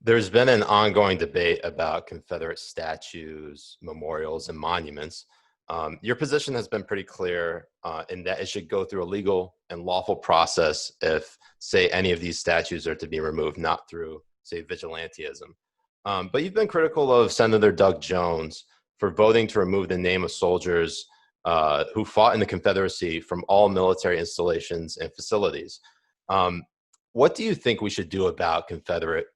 There's been an ongoing debate about Confederate statues, memorials, and monuments. Your position has been pretty clear in that it should go through a legal and lawful process if, say, any of these statues are to be removed, not through, say, vigilantism. But you've been critical of Senator Doug Jones for voting to remove the name of soldiers who fought in the Confederacy from all military installations and facilities. Um, what do you think we should do about Confederate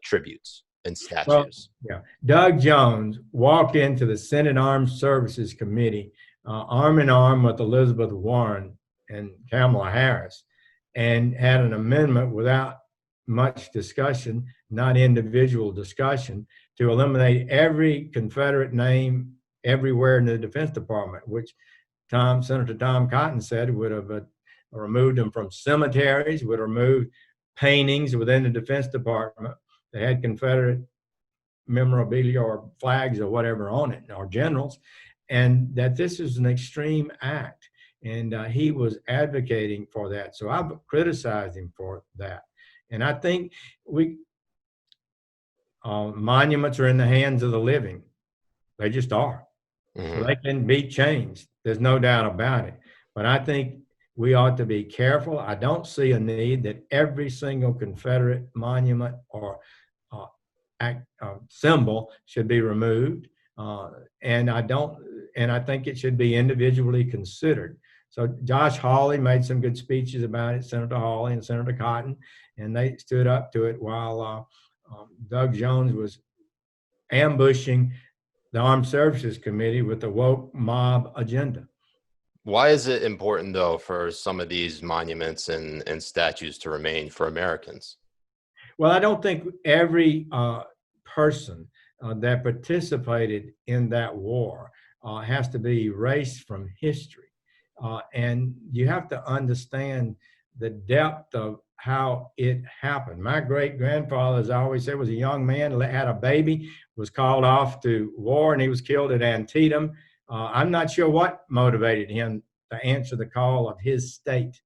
tributes and Well, statues? yeah. Doug Jones walked into the Senate Armed Services Committee arm in arm with Elizabeth Warren and Kamala Harris and had an amendment without much discussion, not individual discussion, to eliminate every Confederate name everywhere in the Defense Department, which Senator Tom Cotton said would have removed them from cemeteries, would have removed paintings within the Defense Department. They had Confederate memorabilia or flags or whatever on it, or generals, and that this is an extreme act. And he was advocating for that. So I've criticized him for that. And I think monuments are in the hands of the living. They just are. So they can be changed. There's no doubt about it. But I think we ought to be careful. I don't see a need that every single Confederate monument or symbol should be removed, and I think it should be individually considered. So Josh Hawley made some good speeches about it, Senator Hawley and Senator Cotton, and they stood up to it while Doug Jones was ambushing the Armed Services Committee with the woke mob agenda. Why is it important, though, for some of these monuments and statues to remain for Americans? Well, I don't think every person that participated in that war has to be erased from history. And you have to understand the depth of how it happened. My great-grandfather, as I always said, was a young man, had a baby, was called off to war, and he was killed at Antietam. I'm not sure what motivated him to answer the call of his state.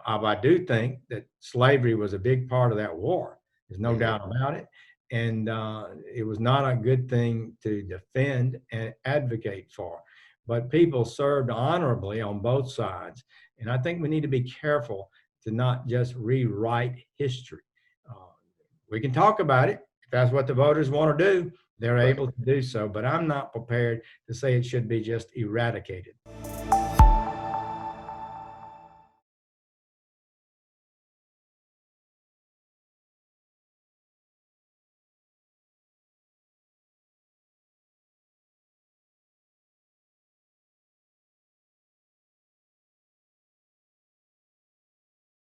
I do think that slavery was a big part of that war. There's no doubt about it. And it was not a good thing to defend and advocate for. But people served honorably on both sides. And I think we need to be careful to not just rewrite history. We can talk about it. If that's what the voters want to do, they're able to do so. But I'm not prepared to say it should be just eradicated.